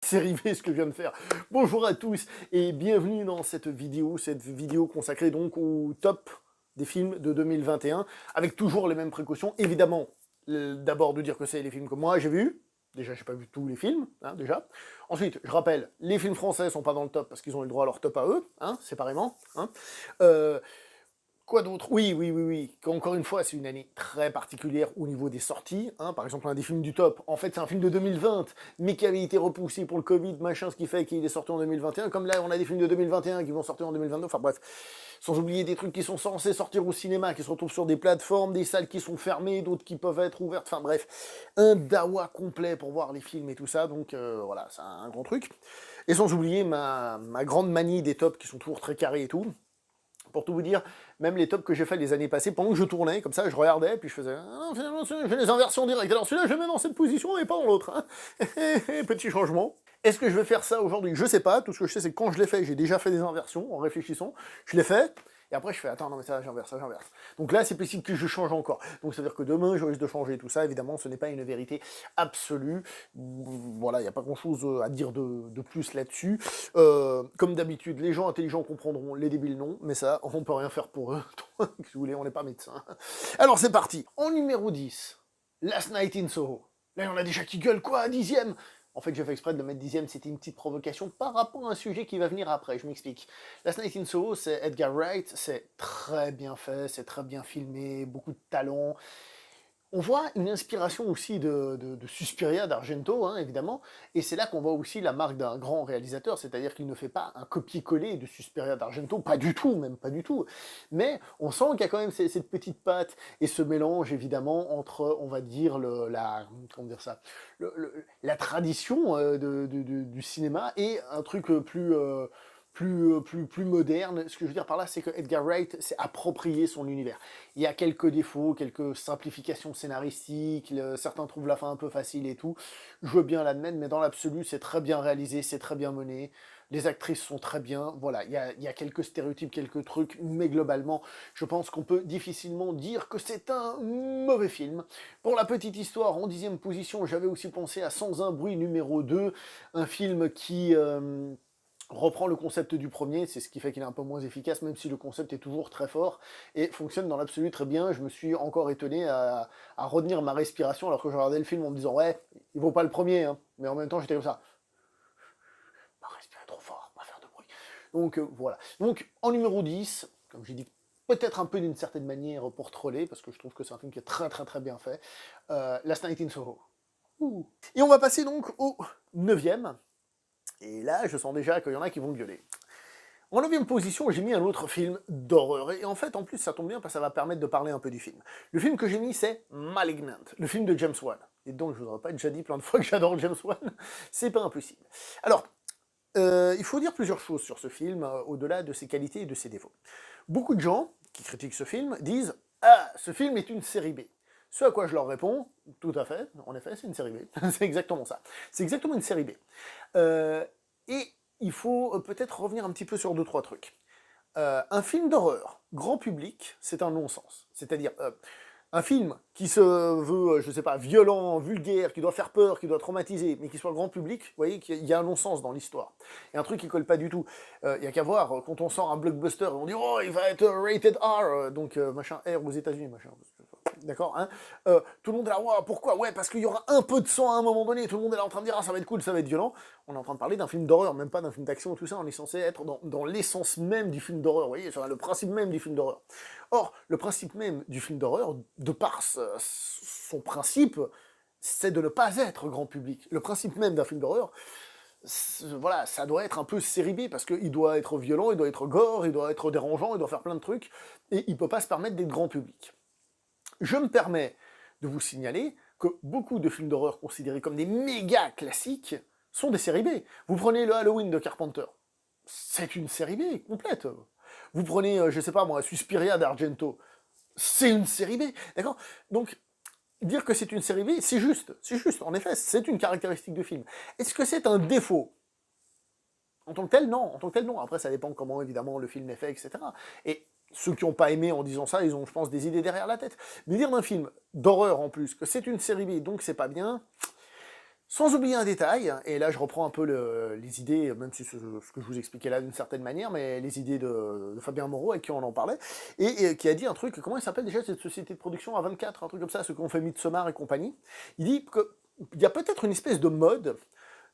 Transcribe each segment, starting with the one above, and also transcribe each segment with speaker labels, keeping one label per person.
Speaker 1: série V ce que je viens de faire. Bonjour à tous et bienvenue dans cette vidéo consacrée donc au top des films de 2021, avec toujours les mêmes précautions. Évidemment, d'abord de dire que c'est les films que moi j'ai vus. Déjà, j'ai pas vu tous les films, hein, déjà. Ensuite, je rappelle, les films français sont pas dans le top parce qu'ils ont eu le droit à leur top à eux, hein, séparément. Hein. Euh, Quoi d'autre? Oui. Encore une fois, c'est une année très particulière au niveau des sorties. Hein. Par exemple, un des films du top, en fait, c'est un film de 2020, mais qui avait été repoussé pour le Covid, machin, ce qui fait qu'il est sorti en 2021. Comme là, on a des films de 2021 qui vont sortir en 2022. Enfin bref, sans oublier des trucs qui sont censés sortir au cinéma, qui se retrouvent sur des plateformes, des salles qui sont fermées, d'autres qui peuvent être ouvertes. Enfin bref, un dawa complet pour voir les films et tout ça. Donc voilà, c'est un grand truc. Et sans oublier ma grande manie des tops qui sont toujours très carrés et tout. Pour tout vous dire, même les tops que j'ai fait les années passées, pendant que je tournais, comme ça, je regardais, puis je faisais « Ah, finalement, je fais les inversions directes. Alors celui-là, je le mets dans cette position et pas dans l'autre. Hein. » Petit changement. Est-ce que je vais faire ça aujourd'hui? Je sais pas. Tout ce que je sais, c'est que quand je l'ai fait, j'ai déjà fait des inversions, en réfléchissant. Je l'ai fait, et après je fais « Attends, non mais ça, j'inverse, ça, j'inverse. » Donc là, c'est possible que je change encore. Donc ça veut dire que demain, je risque de changer tout ça. Évidemment, ce n'est pas une vérité absolue. Voilà, il n'y a pas grand-chose à dire de plus là-dessus. Comme d'habitude, les gens intelligents comprendront, les débiles non, mais ça, on peut rien faire pour eux. Donc, si vous voulez, on n'est pas médecin. Alors c'est parti. En numéro 10, Last Night in Soho. Là, il y en a déjà qui gueulent, quoi, 10e? En fait, j'ai fait exprès de le mettre 10e, c'était une petite provocation par rapport à un sujet qui va venir après, je m'explique. Last Night in Soho, c'est Edgar Wright, c'est très bien fait, c'est très bien filmé, beaucoup de talent. On voit une inspiration aussi de Suspiria d'Argento, hein, évidemment, et c'est là qu'on voit aussi la marque d'un grand réalisateur, c'est-à-dire qu'il ne fait pas un copier-coller de Suspiria d'Argento, pas du tout, même pas du tout, mais on sent qu'il y a quand même cette petite patte et ce mélange, évidemment, entre, on va dire, comment dire ça, la tradition du cinéma et un truc plus moderne. Ce que je veux dire par là, c'est que Edgar Wright s'est approprié son univers. Il y a quelques défauts, quelques simplifications scénaristiques, certains trouvent la fin un peu facile et tout. Je veux bien l'admettre, mais dans l'absolu, c'est très bien réalisé, c'est très bien mené. Les actrices sont très bien, voilà, il y a quelques stéréotypes, quelques trucs, mais globalement, je pense qu'on peut difficilement dire que c'est un mauvais film. Pour la petite histoire, en 10e position, j'avais aussi pensé à Sans un bruit numéro 2, un film qui reprend le concept du premier, c'est ce qui fait qu'il est un peu moins efficace, même si le concept est toujours très fort, et fonctionne dans l'absolu très bien. Je me suis encore étonné à retenir ma respiration alors que je regardais le film en me disant « Ouais, il vaut pas le premier, hein. » Mais en même temps, j'étais comme ça. Pas respirer trop fort, pas faire de bruit. Donc voilà. Donc en numéro 10, comme j'ai dit, peut-être un peu d'une certaine manière pour troller, parce que je trouve que c'est un film qui est très bien fait, Last Night in Soho. Ouh. Et on va passer donc au 9e. Et là, je sens déjà qu'il y en a qui vont gueuler. En 9e position, j'ai mis un autre film d'horreur. Et en fait, en plus, ça tombe bien parce que ça va permettre de parler un peu du film. Le film que j'ai mis, c'est Malignant, le film de James Wan. Et donc, je vous aurais pas déjà dit plein de fois que j'adore James Wan. C'est pas impossible. Alors, il faut dire plusieurs choses sur ce film, au-delà de ses qualités et de ses défauts. Beaucoup de gens qui critiquent ce film disent « Ah, ce film est une série B ». Ce à quoi je leur réponds, tout à fait, en effet, c'est une série B. C'est exactement ça. C'est exactement une série B. Et il faut peut-être revenir un petit peu sur 2-3 trucs. Un film d'horreur, grand public, c'est un non-sens. C'est-à-dire, un film qui se veut, je sais pas, violent, vulgaire, qui doit faire peur, qui doit traumatiser, mais qui soit grand public, vous voyez qu'il y a un non-sens dans l'histoire. Il y a un truc qui colle pas du tout. Il y a qu'à voir, quand on sort un blockbuster, on dit « Oh, il va être rated R », donc machin R aux États-Unis, machin. D'accord, hein, tout le monde est là, wow, pourquoi? Ouais, parce qu'il y aura un peu de sang à un moment donné, tout le monde est là en train de dire, ah, ça va être cool, ça va être violent. On est en train de parler d'un film d'horreur, même pas d'un film d'action, tout ça, on est censé être dans l'essence même du film d'horreur, vous voyez, le principe même du film d'horreur. Or, le principe même du film d'horreur, de par son principe, c'est de ne pas être grand public. Le principe même d'un film d'horreur, voilà, ça doit être un peu série B, parce qu'il doit être violent, il doit être gore, il doit être dérangeant, il doit faire plein de trucs, et il peut pas se permettre d'être grand public. Je me permets de vous signaler que beaucoup de films d'horreur considérés comme des méga classiques sont des séries B. Vous prenez le Halloween de Carpenter, c'est une série B complète. Vous prenez, je sais pas moi, Suspiria d'Argento, c'est une série B, d'accord? Donc, dire que c'est une série B, c'est juste, en effet, c'est une caractéristique de film. Est-ce que c'est un défaut? En tant que tel, non. En tant que tel, non. Après, ça dépend comment, évidemment, le film est fait, etc. Et ceux qui n'ont pas aimé en disant ça, ils ont, je pense, des idées derrière la tête. Mais dire d'un film d'horreur, en plus, que c'est une série B, donc c'est pas bien, Sans oublier un détail, et là je reprends un peu les idées, même si ce que je vous expliquais là d'une certaine manière, mais les idées de Fabien Moreau, avec qui on en parlait, et qui a dit un truc, comment il s'appelle déjà cette société de production A24, un truc comme ça, ceux qui ont fait Midsommar et compagnie. Il dit qu'il y a peut-être une espèce de mode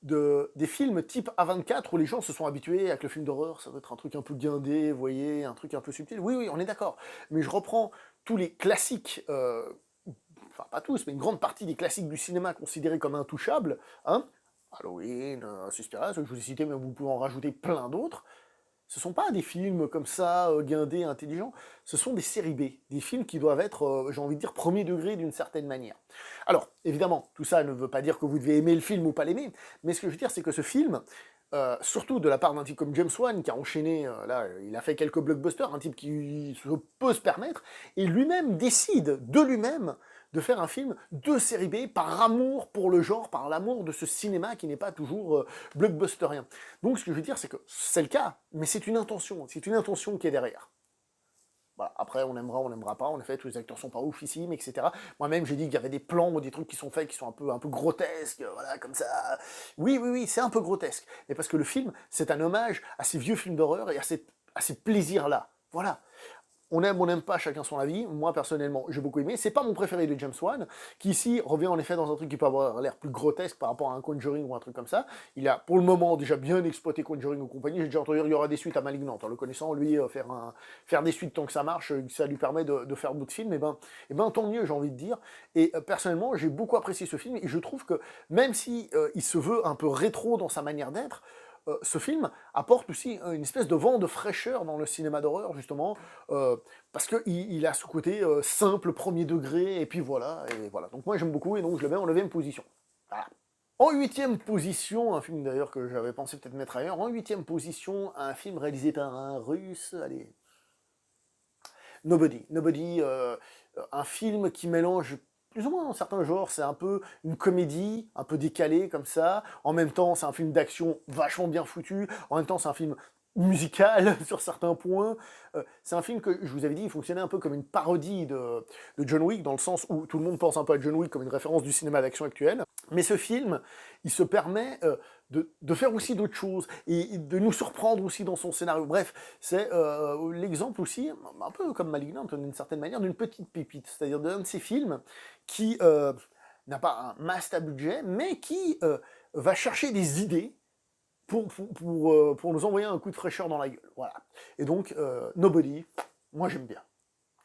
Speaker 1: des films type A24 où les gens se sont habitués avec le film d'horreur, ça doit être un truc un peu guindé, vous voyez, un truc un peu subtil. Oui, oui, on est d'accord. Mais je reprends tous les classiques, enfin pas tous, mais une grande partie des classiques du cinéma considérés comme intouchables, hein, Halloween, Suspiria, ceux que je vous ai cités, mais vous pouvez en rajouter plein d'autres. Ce sont pas des films comme ça, guindés, intelligents, ce sont des séries B, des films qui doivent être, j'ai envie de dire, premier degré d'une certaine manière. Alors, évidemment, tout ça ne veut pas dire que vous devez aimer le film ou pas l'aimer, mais ce que je veux dire, c'est que ce film, surtout de la part d'un type comme James Wan, qui a enchaîné, là, il a fait quelques blockbusters, un type qui peut se permettre, et lui-même décide de lui-même de faire un film de série B par amour pour le genre, par l'amour de ce cinéma qui n'est pas toujours blockbusterien. Donc ce que je veux dire, c'est que c'est le cas, mais c'est une intention qui est derrière. Voilà. Après, on aimera, on n'aimera pas, en effet, tous les acteurs sont pas oufissimes, etc. Moi-même, j'ai dit qu'il y avait des plans ou des trucs qui sont faits qui sont un peu grotesques, voilà, comme ça. Oui, oui, oui, c'est un peu grotesque. Mais parce que le film, c'est un hommage à ces vieux films d'horreur et à ces plaisirs-là. Voilà. On aime, on n'aime pas, chacun son avis. Moi, personnellement, j'ai beaucoup aimé. C'est pas mon préféré de James Wan, qui ici revient en effet dans un truc qui peut avoir l'air plus grotesque par rapport à un Conjuring ou un truc comme ça. Il a, pour le moment, déjà bien exploité Conjuring ou compagnie. J'ai déjà entendu dire qu'il y aura des suites à Malignant. En le connaissant, lui, faire des suites tant que ça marche, ça lui permet de faire d'autres films, et ben tant mieux, j'ai envie de dire. Et personnellement, j'ai beaucoup apprécié ce film, et je trouve que, même si il se veut un peu rétro dans sa manière d'être, ce film apporte aussi une espèce de vent de fraîcheur dans le cinéma d'horreur, justement, parce qu'il a ce côté simple, premier degré, et puis voilà, et voilà. Donc moi j'aime beaucoup, et donc je le mets en 9ème position. Voilà. En 8ème position, un film d'ailleurs que j'avais pensé peut-être mettre ailleurs, en 8ème position, un film réalisé par un russe, allez... Nobody. Nobody, un film qui mélange plus ou moins dans certains genres, c'est un peu une comédie, un peu décalée comme ça, en même temps c'est un film d'action vachement bien foutu, en même temps c'est un film musical sur certains points. C'est un film que, je vous avais dit, il fonctionnait un peu comme une parodie de John Wick, dans le sens où tout le monde pense un peu à John Wick comme une référence du cinéma d'action actuel, mais ce film, il se permet de faire aussi d'autres choses, et de nous surprendre aussi dans son scénario. Bref, c'est l'exemple aussi, un peu comme Malignant d'une certaine manière, d'une petite pépite, c'est-à-dire d'un de ces films qui n'a pas un master budget, mais qui va chercher des idées pour nous envoyer un coup de fraîcheur dans la gueule. Voilà. Et donc, Nobody, moi j'aime bien.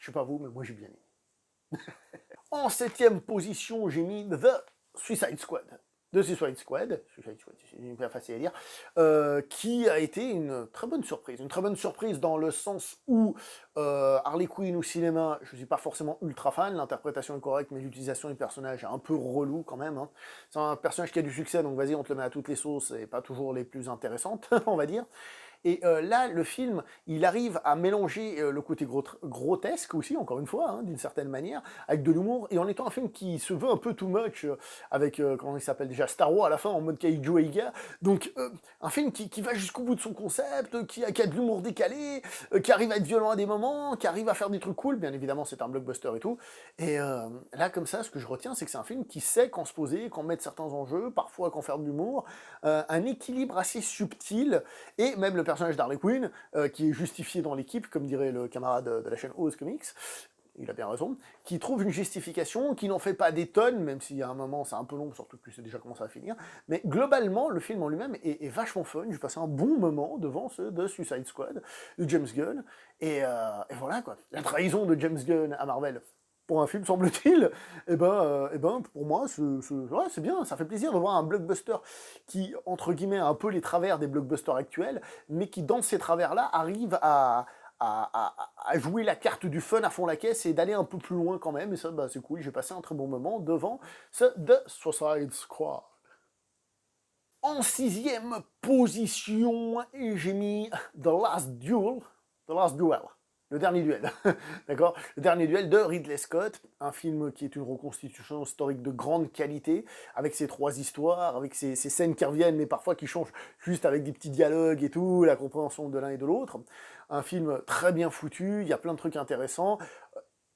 Speaker 1: Je sais pas vous, mais moi j'ai bien aimé. En 7ème position, j'ai mis The Suicide Squad. The Suicide Squad, c'est bien facile à dire, qui a été une très bonne surprise. Une très bonne surprise dans le sens où Harley Quinn au cinéma, je ne suis pas forcément ultra fan, l'interprétation est correcte, mais l'utilisation du personnage est un peu relou quand même. Hein. C'est un personnage qui a du succès, donc vas-y, on te le met à toutes les sauces, et pas toujours les plus intéressantes, on va dire. Et là, le film, il arrive à mélanger le côté grotesque aussi, encore une fois, hein, d'une certaine manière, avec de l'humour, et en étant un film qui se veut un peu too much, avec, comment il s'appelle déjà, Star Wars à la fin, en mode Kaiju Eiga. Donc, un film qui va jusqu'au bout de son concept, qui a de l'humour décalé, qui arrive à être violent à des moments, qui arrive à faire des trucs cool, bien évidemment, c'est un blockbuster et tout. Et là, comme ça, ce que je retiens, c'est que c'est un film qui sait quand se poser, quand mettre certains enjeux, parfois quand faire de l'humour, un équilibre assez subtil, et même le personnage d'Harley Quinn, qui est justifié dans l'équipe, comme dirait le camarade de la chaîne Oz Comics, il a bien raison, qui trouve une justification, qui n'en fait pas des tonnes, même s'il y a un moment c'est un peu long, surtout que tu sais déjà comment ça va finir, mais globalement, le film en lui-même est vachement fun, j'ai passé un bon moment devant ce de Suicide Squad, de James Gunn, et voilà quoi, la trahison de James Gunn à Marvel, pour un film, semble-t-il, pour moi, ouais, c'est bien, ça fait plaisir de voir un blockbuster qui, entre guillemets, a un peu les travers des blockbusters actuels, mais qui, dans ces travers-là, arrive à jouer la carte du fun à fond la caisse et d'aller un peu plus loin quand même, et ça, bah, c'est cool, j'ai passé un très bon moment devant ce The Suicide Squad. En 6ème position, j'ai mis The Last Duel, le dernier duel, d'accord? Le dernier duel de Ridley Scott, un film qui est une reconstitution historique de grande qualité, avec ses 3 histoires, avec ses scènes qui reviennent, mais parfois qui changent juste avec des petits dialogues et tout, la compréhension de l'un et de l'autre. Un film très bien foutu, il y a plein de trucs intéressants.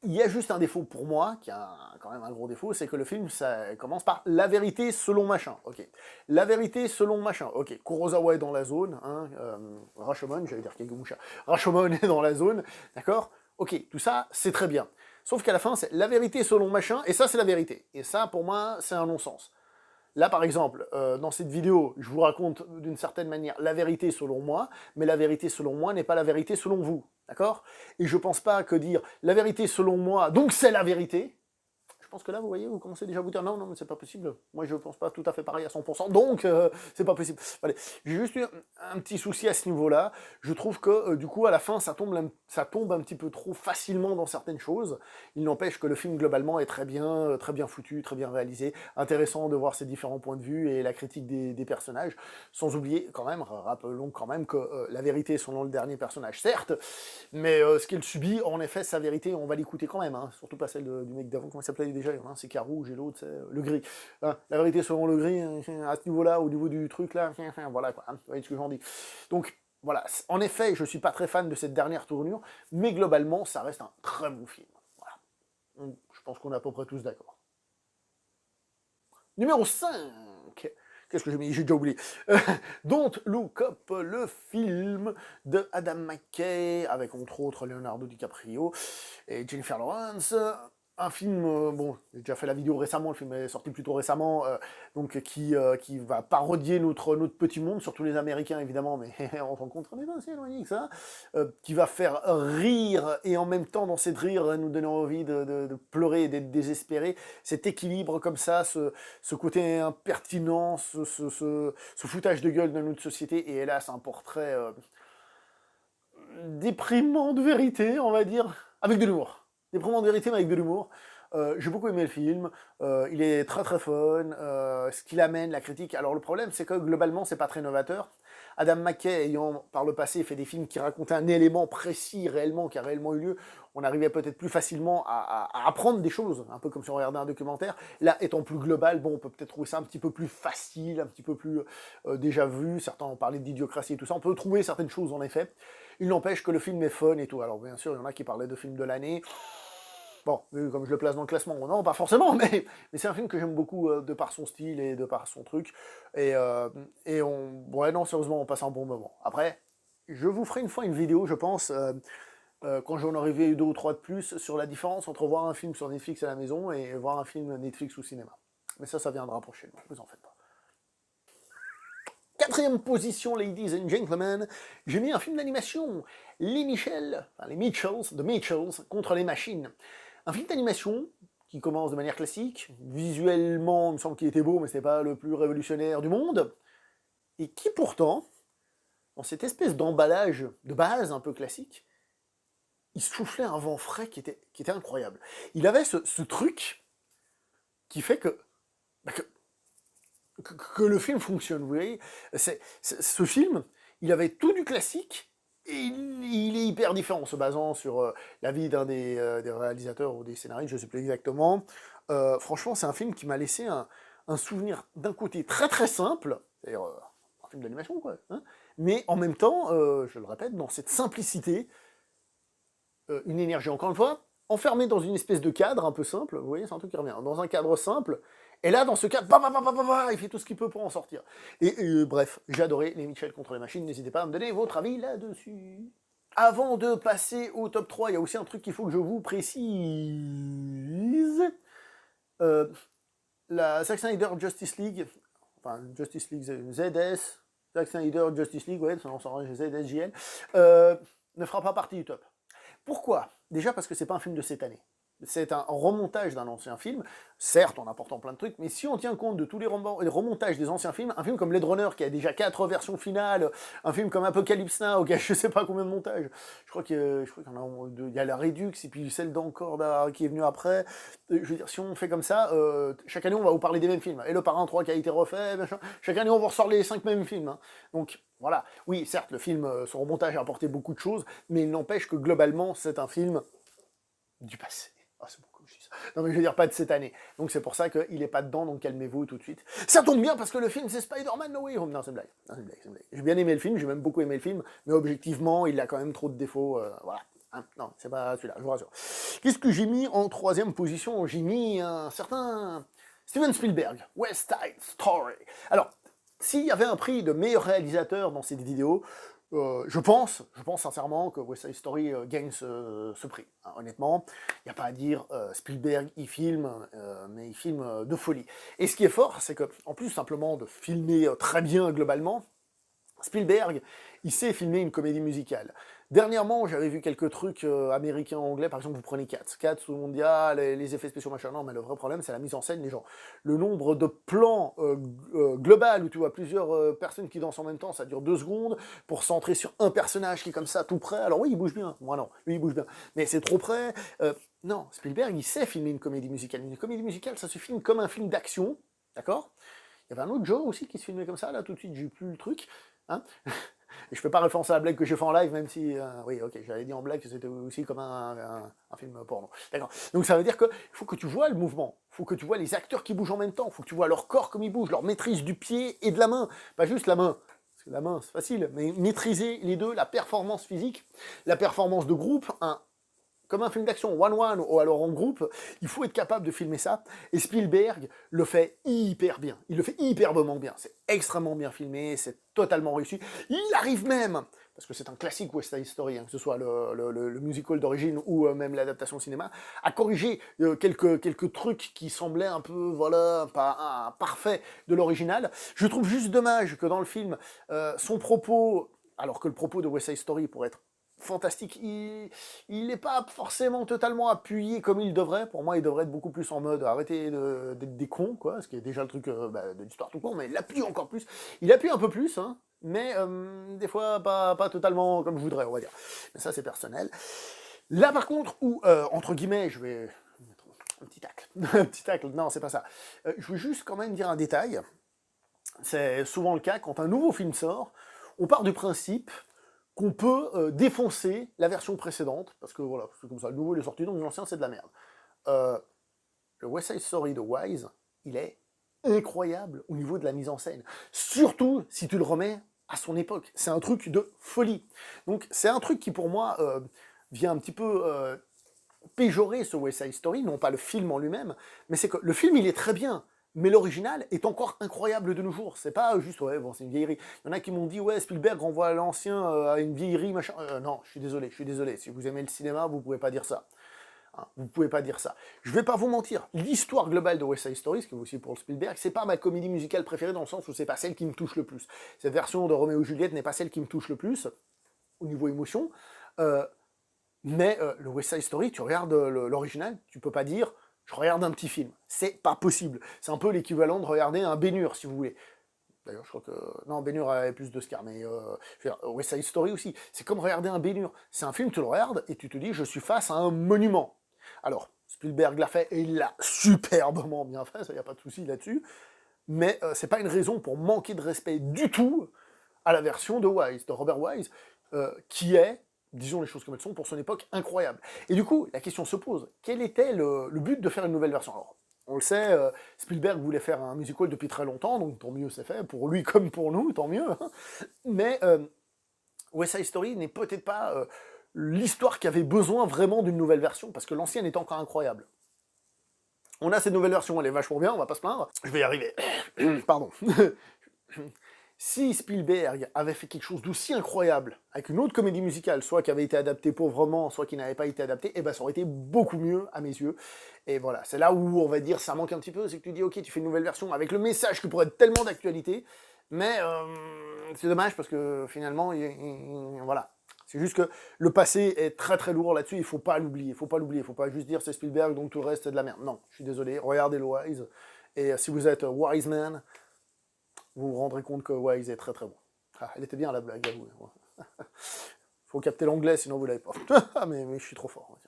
Speaker 1: Il y a juste un défaut pour moi, qui a quand même un gros défaut, c'est que le film, ça commence par la vérité selon machin. Ok. La vérité selon machin. Ok. Kurosawa est dans la zone. Hein, Rashomon, j'allais dire Kagemusha. Rashomon est dans la zone. D'accord. Ok. Tout ça, c'est très bien. Sauf qu'à la fin, c'est la vérité selon machin, et ça, c'est la vérité. Et ça, pour moi, c'est un non-sens. Là, par exemple, dans cette vidéo, je vous raconte d'une certaine manière la vérité selon moi, mais la vérité selon moi n'est pas la vérité selon vous, d'accord? Et je pense pas que dire la vérité selon moi, donc c'est la vérité. Je pense que là, vous voyez, vous commencez déjà à vous dire non, non, mais c'est pas possible. Moi, je pense pas tout à fait pareil à 100%, donc c'est pas possible. Allez, j'ai juste eu un petit souci à ce niveau-là. Je trouve que du coup, à la fin, ça tombe un petit peu trop facilement dans certaines choses. Il n'empêche que le film globalement est très bien foutu, très bien réalisé, intéressant de voir ses différents points de vue et la critique des personnages. Sans oublier quand même, rappelons quand même que la vérité est selon le dernier personnage, certes, mais ce qu'il subit, en effet, sa vérité, on va l'écouter quand même, hein, surtout pas celle du mec d'avant, comment il s'appelait déjà, hein, c'est Carouge et l'autre, c'est le gris. Hein, la vérité selon le gris, à ce niveau-là, au niveau du truc là, voilà quoi, hein, vous voyez ce que j'en dis. Donc voilà, en effet, je suis pas très fan de cette dernière tournure, mais globalement, ça reste un très bon film. Voilà. Je pense qu'on est à peu près tous d'accord. Numéro 5. Qu'est-ce que j'ai mis? J'ai déjà oublié. Don't Look Up, le film de Adam McKay, avec entre autres Leonardo DiCaprio et Jennifer Lawrence. Un film, bon, j'ai déjà fait la vidéo récemment, le film est sorti plutôt récemment, donc qui va parodier notre petit monde, surtout les Américains évidemment, mais on se rend compte qu'on est pas aussi éloigné que ça, qui va faire rire, et en même temps dans cette rire nous donner envie de pleurer et d'être désespéré, cet équilibre comme ça, ce côté impertinent, ce foutage de gueule de notre société, et hélas un portrait déprimant de vérité, on va dire, avec de l'humour. Déprimant de vérité, mais avec de l'humour. J'ai beaucoup aimé le film, il est très très fun, ce qu'il amène, la critique. Alors le problème, c'est que globalement, c'est pas très novateur. Adam McKay, ayant par le passé fait des films qui racontaient un élément précis réellement, qui a réellement eu lieu, on arrivait peut-être plus facilement à apprendre des choses, un peu comme si on regardait un documentaire. Là, étant plus global, bon, on peut peut-être trouver ça un petit peu plus facile, un petit peu plus déjà vu. Certains ont parlé d'idiocratie et tout ça. On peut trouver certaines choses en effet. Il n'empêche que le film est fun et tout. Alors bien sûr, il y en a qui parlaient de film de l'année. Bon, vu comme je le place dans le classement, non, pas forcément, mais c'est un film que j'aime beaucoup de par son style et de par son truc. Et ouais, non, sérieusement, on passe un bon moment. Après, je vous ferai une fois une vidéo, je pense, quand j'en aurai vu 2 ou 3 de plus, sur la différence entre voir un film sur Netflix à la maison et voir un film Netflix au cinéma. Mais ça viendra prochainement, vous en faites pas. Quatrième position, ladies and gentlemen, j'ai mis un film d'animation, Les Mitchells, The Mitchells, contre les machines. Un film d'animation qui commence de manière classique, visuellement, il me semble qu'il était beau, mais c'était pas le plus révolutionnaire du monde, et qui pourtant, dans cette espèce d'emballage de base un peu classique, il soufflait un vent frais qui était incroyable. Il avait ce truc qui fait bah, que le film fonctionne, vous voyez. Ce film, il avait tout du classique, et il est hyper différent, en se basant sur la vie d'un des réalisateurs ou des scénaristes, je ne sais plus exactement. Franchement, c'est un film qui m'a laissé un souvenir d'un côté très très simple, c'est-à-dire un film d'animation, quoi, hein, mais en même temps, je le répète, dans cette simplicité, une énergie, encore une fois, enfermée dans une espèce de cadre un peu simple, vous voyez, c'est un truc qui revient, dans un cadre simple, et là, dans ce cadre, il fait tout ce qu'il peut pour en sortir. Et bref, j'ai adoré les Mitchell contre les machines, n'hésitez pas à me donner votre avis là-dessus. Avant de passer au top 3, il y a aussi un truc qu'il faut que je vous précise. La Zack Snyder Justice League, enfin Justice League ZS, Zack Snyder Justice League, ouais, on s'en ZSJL, ne fera pas partie du top. Pourquoi? Déjà parce que c'est pas un film de cette année. C'est un remontage d'un ancien film, certes en apportant plein de trucs, mais si on tient compte de tous les remontages des anciens films, un film comme Blade Runner qui a déjà 4 versions finales, un film comme Apocalypse Now qui a je sais pas combien de montages, je crois qu'il y a la Redux et puis celle d'encore qui est venue après, je veux dire, si on fait comme ça, chaque année on va vous parler des mêmes films, et le Parrain 3 qui a été refait, machin. Chaque année on va ressortir les 5 mêmes films, hein. Donc voilà, oui certes le film, son remontage a apporté beaucoup de choses, mais il n'empêche que globalement c'est un film du passé. Ah, c'est beaucoup, je dis ça. Non, mais je veux dire, pas de cette année. Donc c'est pour ça qu'il est pas dedans, donc calmez-vous tout de suite. Ça tombe bien parce que le film, c'est Spider-Man No Way Home. Non, c'est une blague. Non, c'est une blague. J'ai bien aimé le film, j'ai même beaucoup aimé le film, mais objectivement, il a quand même trop de défauts. Voilà. hein. Non, c'est pas celui-là, je vous rassure. Qu'est-ce que j'ai mis en troisième position? J'ai mis un certain Steven Spielberg, West Side Story. Alors, s'il y avait un prix de meilleur réalisateur dans cette vidéo, je pense sincèrement que West Side Story gagne ce prix. Hein, honnêtement, il n'y a pas à dire, Spielberg, il filme, mais il filme de folie. Et ce qui est fort, c'est que, en plus simplement de filmer très bien globalement, Spielberg, il sait filmer une comédie musicale. Dernièrement, j'avais vu quelques trucs américains, anglais, par exemple, vous prenez Cats, tout le monde dit, ah, les effets spéciaux, machin, non, mais le vrai problème, c'est la mise en scène, les gens. Le nombre de plans global où tu vois plusieurs personnes qui dansent en même temps, ça dure 2 secondes, pour centrer sur un personnage qui est comme ça, tout près, alors oui, il bouge bien, moi non, lui, il bouge bien, mais c'est trop près. Non, Spielberg, il sait filmer une comédie musicale. Une comédie musicale, ça se filme comme un film d'action, d'accord? Il y avait un autre Joe aussi qui se filmait comme ça, là, tout de suite, j'ai plus le truc. Hein. Et je fais pas référence à la blague que j'ai fait en live, même si, oui, ok, j'avais dit en blague que c'était aussi comme un film porno. D'accord. Donc ça veut dire qu'il faut que tu vois le mouvement, il faut que tu vois les acteurs qui bougent en même temps, il faut que tu vois leur corps comme ils bougent, leur maîtrise du pied et de la main, pas juste la main. Parce que la main, c'est facile, mais maîtriser les deux, la performance physique, la performance de groupe, comme un film d'action, one-one, ou alors en groupe, il faut être capable de filmer ça. Et Spielberg le fait hyper bien. Il le fait hyperbement bien. C'est extrêmement bien filmé, c'est totalement réussi. Il arrive même, parce que c'est un classique West Side Story, hein, que ce soit le musical d'origine ou même l'adaptation cinéma, à corriger quelques trucs qui semblaient un peu, voilà, pas parfaits de l'original. Je trouve juste dommage que dans le film, son propos, alors que le propos de West Side Story pourrait être fantastique, il n'est pas forcément totalement appuyé comme il devrait. Pour moi, il devrait être beaucoup plus en mode arrêtez d'être des cons, quoi, ce qui est déjà le truc de l'histoire tout court, mais il appuie encore plus. Il appuie un peu plus, hein, mais des fois pas totalement comme je voudrais, on va dire. Mais ça, c'est personnel. Là, par contre, où, entre guillemets, je vais mettre un petit tacle. Un petit tacle, non, c'est pas ça. Je veux juste quand même dire un détail. C'est souvent le cas quand un nouveau film sort, on part du principe qu'on peut défoncer la version précédente, parce que voilà, c'est comme ça, le nouveau il est sorti, donc l'ancien c'est de la merde. Le West Side Story de Wise, il est incroyable au niveau de la mise en scène. Surtout si tu le remets à son époque. C'est un truc de folie. Donc c'est un truc qui pour moi vient un petit peu péjorer ce West Side Story, non pas le film en lui-même, mais c'est que le film il est très bien, mais l'original est encore incroyable de nos jours. C'est pas juste, ouais, bon, c'est une vieillerie. Il y en a qui m'ont dit, ouais, Spielberg renvoie l'ancien à une vieillerie, machin. Non, je suis désolé. Si vous aimez le cinéma, vous pouvez pas dire ça. Hein, vous pouvez pas dire ça. Je vais pas vous mentir, l'histoire globale de West Side Story, ce qui est aussi pour Spielberg, c'est pas ma comédie musicale préférée dans le sens où c'est pas celle qui me touche le plus. Cette version de Roméo et Juliette n'est pas celle qui me touche le plus, au niveau émotion. Mais le West Side Story, tu regardes l'original, tu peux pas dire je regarde un petit film. C'est pas possible. C'est un peu l'équivalent de regarder un Ben-Hur, si vous voulez. D'ailleurs, je crois que... Non, Ben-Hur avait plus d'Oscars, mais West Side Story aussi. C'est comme regarder un Ben-Hur. C'est un film, tu le regardes, et tu te dis, je suis face à un monument. Alors, Spielberg l'a fait, et il l'a superbement bien fait, ça y a pas de souci là-dessus, mais c'est pas une raison pour manquer de respect du tout à la version de Wise, de Robert Wise, qui est, disons les choses comme elles sont, pour son époque, incroyable. Et du coup, la question se pose, quel était le but de faire une nouvelle version? Alors, on le sait, Spielberg voulait faire un musical depuis très longtemps, donc tant mieux c'est fait, pour lui comme pour nous, tant mieux. Hein. Mais West Side Story n'est peut-être pas l'histoire qui avait besoin vraiment d'une nouvelle version, parce que l'ancienne est encore incroyable. On a cette nouvelle version, elle est vachement bien, on va pas se plaindre. Je vais y arriver. Pardon. Si Spielberg avait fait quelque chose d'aussi incroyable avec une autre comédie musicale, soit qui avait été adaptée pauvrement, soit qui n'avait pas été adaptée, eh ben ça aurait été beaucoup mieux à mes yeux. Et voilà, c'est là où on va dire ça manque un petit peu, c'est que tu dis ok, tu fais une nouvelle version avec le message qui pourrait être tellement d'actualité, mais c'est dommage parce que finalement, voilà. C'est juste que le passé est très très lourd là-dessus, il faut pas l'oublier, il faut pas juste dire c'est Spielberg donc tout le reste c'est de la merde. Non, je suis désolé, regardez le Wise, et si vous êtes Wise Man, vous vous rendrez compte que Wise est très très bon. Ah, elle était bien la blague, avouez. Faut capter l'anglais, sinon vous l'avez pas. mais je suis trop fort.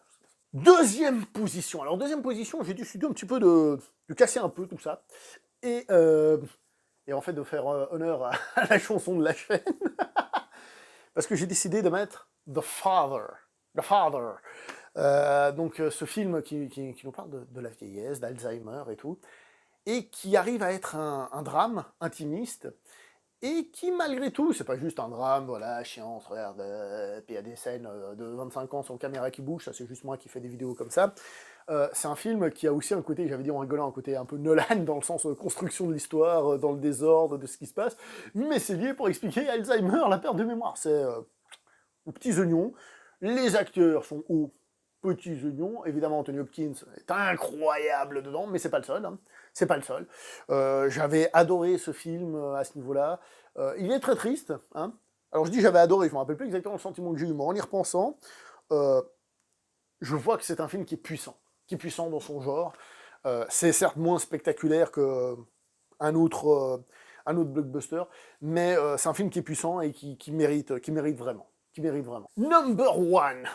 Speaker 1: Deuxième position. Alors deuxième position, j'ai décidé un petit peu de casser un peu tout ça. Et en fait de faire honneur à la chanson de la chaîne. Parce que j'ai décidé de mettre The Father. The Father. Donc ce film qui nous parle de la vieillesse, d'Alzheimer et tout. Et qui arrive à être un drame intimiste, et qui malgré tout, c'est pas juste un drame, voilà, chiant, regarde, puis il y a des scènes de 25 ans sans caméra qui bouge, ça c'est juste moi qui fais des vidéos comme ça. C'est un film qui a aussi un côté, j'avais dit en rigolant, un côté un peu Nolan, dans le sens construction de l'histoire, dans le désordre de ce qui se passe, mais c'est lié pour expliquer Alzheimer, la perte de mémoire. C'est aux petits oignons, les acteurs sont aux petits oignons, évidemment Anthony Hopkins est incroyable dedans, mais c'est pas le seul, hein. C'est pas le seul. J'avais adoré ce film à ce niveau-là. Il est très triste, hein. Alors je dis j'avais adoré, je me rappelle plus exactement le sentiment que j'ai eu, mais en y repensant, euh, je vois que c'est un film qui est puissant dans son genre. C'est certes moins spectaculaire que un autre blockbuster, mais c'est un film qui est puissant et qui mérite vraiment. Qui mérite vraiment. Number one.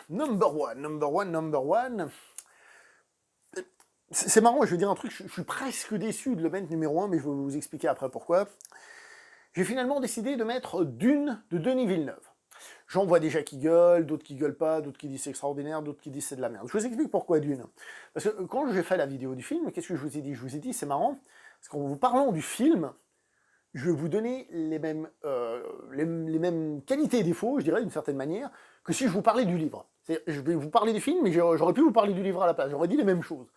Speaker 1: C'est marrant, je vais dire un truc, je suis presque déçu de le mettre numéro 1, mais je vais vous expliquer après pourquoi. J'ai finalement décidé de mettre Dune de Denis Villeneuve. J'en vois déjà qui gueulent, d'autres qui gueulent pas, d'autres qui disent c'est extraordinaire, d'autres qui disent c'est de la merde. Je vous explique pourquoi Dune. Parce que quand j'ai fait la vidéo du film, qu'est-ce que je vous ai dit? Je vous ai dit, c'est marrant, parce qu'en vous parlant du film, je vais vous donner les mêmes qualités et défauts, je dirais, d'une certaine manière, que si je vous parlais du livre. Je vais vous parler du film, mais j'aurais pu vous parler du livre à la place, j'aurais dit les mêmes choses.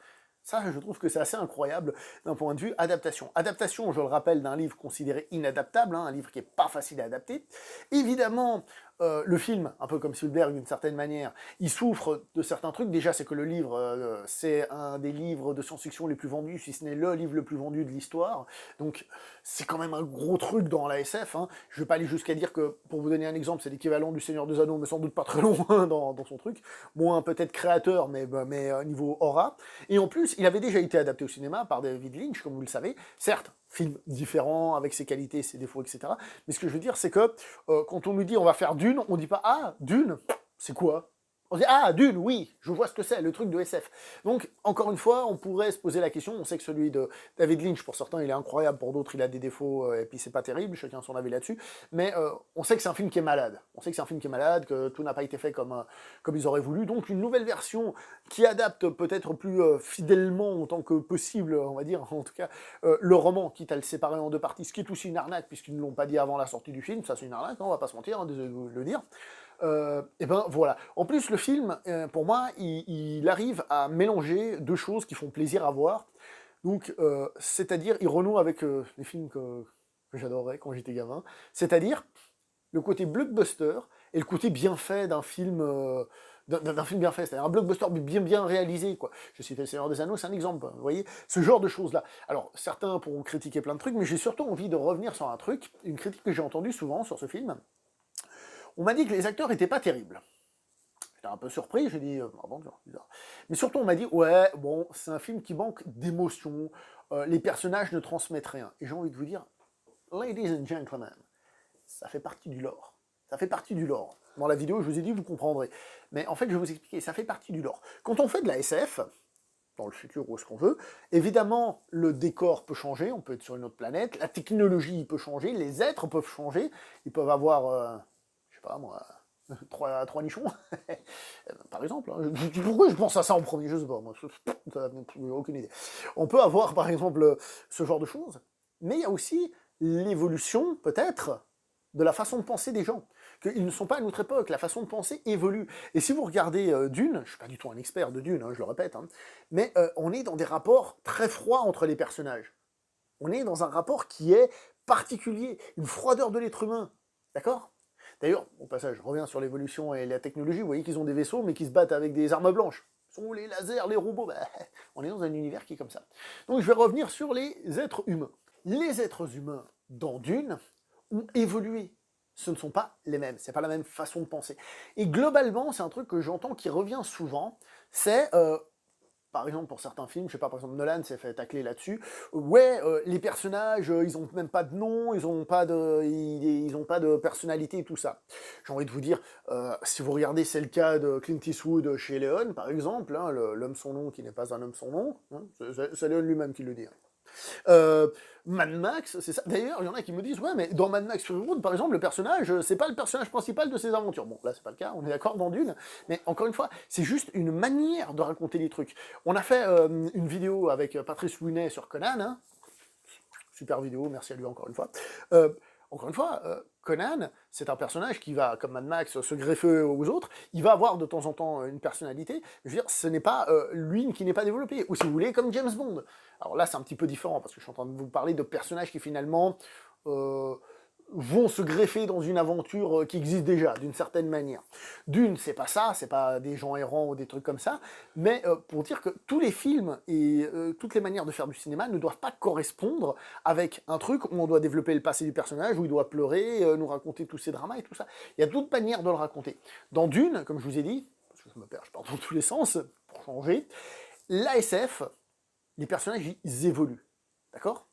Speaker 1: Ça, je trouve que c'est assez incroyable d'un point de vue adaptation. Adaptation, je le rappelle, d'un livre considéré inadaptable, hein, un livre qui n'est pas facile à adapter. Évidemment, le film, un peu comme Spielberg d'une certaine manière, il souffre de certains trucs. Déjà, c'est que le livre, c'est un des livres de science-fiction les plus vendus, si ce n'est le livre le plus vendu de l'histoire. Donc, c'est quand même un gros truc dans la SF. Hein. Je ne vais pas aller jusqu'à dire que, pour vous donner un exemple, c'est l'équivalent du Seigneur des Anneaux, mais sans doute pas très loin dans son truc. Moins peut-être créateur, mais niveau aura. Et en plus, il avait déjà été adapté au cinéma par David Lynch, comme vous le savez. Certes, film différent, avec ses qualités, ses défauts, etc. Mais ce que je veux dire, c'est que quand on nous dit on va faire Dune, on dit pas ah, Dune, c'est quoi? On dit ah, Dune, oui, je vois ce que c'est, le truc de SF. Donc, encore une fois, on pourrait se poser la question, on sait que celui de David Lynch, pour certains, il est incroyable, pour d'autres, il a des défauts, et puis c'est pas terrible, chacun son avis là-dessus, mais on sait que c'est un film qui est malade. On sait que c'est un film qui est malade, que tout n'a pas été fait comme ils auraient voulu, donc une nouvelle version qui adapte peut-être plus fidèlement, autant que possible, on va dire, en tout cas, le roman, quitte à le séparer en deux parties, ce qui est aussi une arnaque, puisqu'ils ne l'ont pas dit avant la sortie du film, ça c'est une arnaque, hein, on va pas se mentir, hein, désolé de vous le dire. Et ben voilà. En plus, le film, pour moi, il arrive à mélanger deux choses qui font plaisir à voir. Donc, c'est-à-dire, il renoue avec les films que j'adorais quand j'étais gamin. C'est-à-dire le côté blockbuster et le côté bien fait d'un film. D'un film bien fait, c'est-à-dire un blockbuster bien réalisé, quoi. Je citais Le Seigneur des Anneaux, c'est un exemple, vous voyez, ce genre de choses-là. Alors, certains pourront critiquer plein de trucs, mais j'ai surtout envie de revenir sur un truc, une critique que j'ai entendue souvent sur ce film. On m'a dit que les acteurs n'étaient pas terribles. J'étais un peu surpris, j'ai dit, ah bon, bizarre. Mais surtout, on m'a dit, ouais, bon, c'est un film qui manque d'émotion, les personnages ne transmettent rien. Et j'ai envie de vous dire, ladies and gentlemen, ça fait partie du lore. Ça fait partie du lore. Dans la vidéo, je vous ai dit, vous comprendrez. Mais en fait, je vais vous expliquer, ça fait partie du lore. Quand on fait de la SF, dans le futur ou ce qu'on veut, évidemment, le décor peut changer, on peut être sur une autre planète, la technologie peut changer, les êtres peuvent changer, ils peuvent avoir... je sais pas moi, trois nichons, par exemple. Hein. Pourquoi je pense à ça en premier? Je sais pas, moi, aucune idée. On peut avoir, par exemple, ce genre de choses, mais il y a aussi l'évolution, peut-être, de la façon de penser des gens. Qu'ils ne sont pas à notre époque, la façon de penser évolue. Et si vous regardez Dune, je ne suis pas du tout un expert de Dune, hein, je le répète, hein, mais on est dans des rapports très froids entre les personnages. On est dans un rapport qui est particulier, une froideur de l'être humain, d'accord? D'ailleurs, au passage, je reviens sur l'évolution et la technologie, vous voyez qu'ils ont des vaisseaux, mais qui se battent avec des armes blanches. Ce sont les lasers, les robots, bah, on est dans un univers qui est comme ça. Donc je vais revenir sur les êtres humains. Les êtres humains dans Dune ont évolué. Ce ne sont pas les mêmes, c'est pas la même façon de penser. Et globalement, c'est un truc que j'entends qui revient souvent, c'est... par exemple, pour certains films, je sais pas, par exemple, Nolan s'est fait tacler là-dessus. Ouais, les personnages, ils ont même pas de nom, ils ont pas de personnalité et tout ça. J'ai envie de vous dire, si vous regardez, c'est le cas de Clint Eastwood chez Léon, par exemple, hein, l'homme sans nom qui n'est pas un homme sans nom, hein, c'est Léon lui-même qui le dit. Mad Max, c'est ça. D'ailleurs, il y en a qui me disent, ouais, mais dans Mad Max Fury Road, par exemple, le personnage, c'est pas le personnage principal de ses aventures. Bon, là, c'est pas le cas, on est d'accord dans Dune, mais encore une fois, c'est juste une manière de raconter les trucs. On a fait une vidéo avec Patrice Lounet sur Conan, hein. Super vidéo, merci à lui encore une fois. encore une fois, Conan, c'est un personnage qui va, comme Mad Max, se greffer aux autres, il va avoir de temps en temps une personnalité, je veux dire, ce n'est pas lui qui n'est pas développé, ou si vous voulez, comme James Bond. Alors là, c'est un petit peu différent, parce que je suis en train de vous parler de personnages qui finalement euh, vont se greffer dans une aventure qui existe déjà, d'une certaine manière. D'une, c'est pas ça, c'est pas des gens errants ou des trucs comme ça, mais pour dire que tous les films et toutes les manières de faire du cinéma ne doivent pas correspondre avec un truc où on doit développer le passé du personnage, où il doit pleurer, nous raconter tous ces dramas et tout ça. Il y a d'autres manières de le raconter. Dans Dune, comme je vous ai dit, parce que je me perds, je pars dans tous les sens, pour changer, l'ASF, les personnages, ils évoluent. D'accord?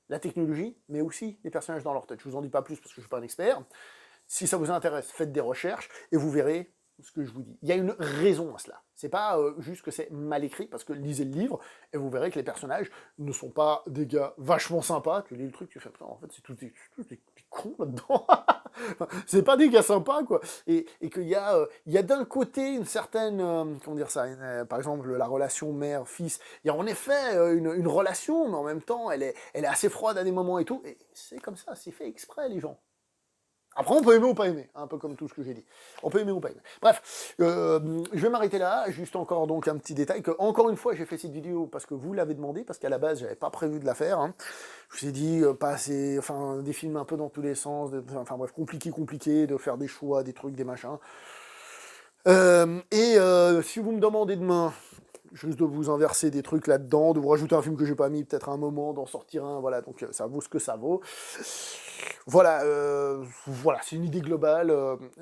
Speaker 1: La technologie, mais aussi les personnages dans leur tête. Je vous en dis pas plus parce que je suis pas un expert. Si ça vous intéresse, faites des recherches et vous verrez ce que je vous dis. Il y a une raison à cela. C'est pas juste que c'est mal écrit, parce que lisez le livre et vous verrez que les personnages ne sont pas des gars vachement sympas. Tu lis le truc, tu fais putain, en fait, c'est tous des cons là-dedans. C'est pas des gars sympas, quoi. Et qu'il y a d'un côté une certaine, comment dire ça, par exemple, la relation mère-fils. Il y a en effet une relation, mais en même temps, elle est assez froide à des moments et tout. Et c'est comme ça, c'est fait exprès, les gens. Après, on peut aimer ou pas aimer, un peu comme tout ce que j'ai dit. On peut aimer ou pas aimer. Bref, je vais m'arrêter là. Juste encore donc un petit détail que, encore une fois, j'ai fait cette vidéo parce que vous l'avez demandé, parce qu'à la base, j'avais pas prévu de la faire. Hein. Je vous ai dit, enfin, des films un peu dans tous les sens, enfin bref, compliqué, de faire des choix, des trucs, des machins. Si vous me demandez demain, juste de vous inverser des trucs là-dedans, de vous rajouter un film que j'ai pas mis, peut-être à un moment, d'en sortir un, voilà, donc ça vaut ce que ça vaut. Voilà, c'est une idée globale.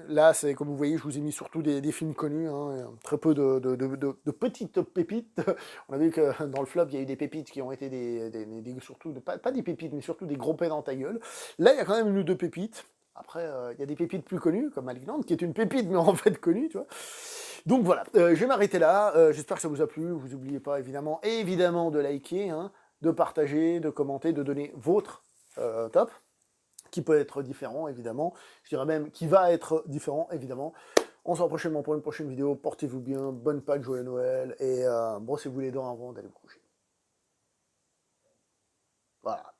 Speaker 1: Là, c'est comme vous voyez, je vous ai mis surtout des films connus, hein, très peu de petites pépites. On a vu que dans le flop, il y a eu des pépites qui ont été surtout, pas des pépites, mais surtout des gros pets dans ta gueule. Là, il y a quand même une ou deux pépites. Après, il y a des pépites plus connues, comme Malignant, qui est une pépite, mais en fait connue, tu vois. Donc voilà, je vais m'arrêter là. J'espère que ça vous a plu. Vous n'oubliez pas, évidemment, de liker, hein, de partager, de commenter, de donner votre top, qui peut être différent, évidemment. Je dirais même qui va être différent, évidemment. On se revoit prochainement pour une prochaine vidéo. Portez-vous bien, bonne Pâques, joyeux Noël, et brossez-vous les dents avant d'aller vous coucher. Voilà.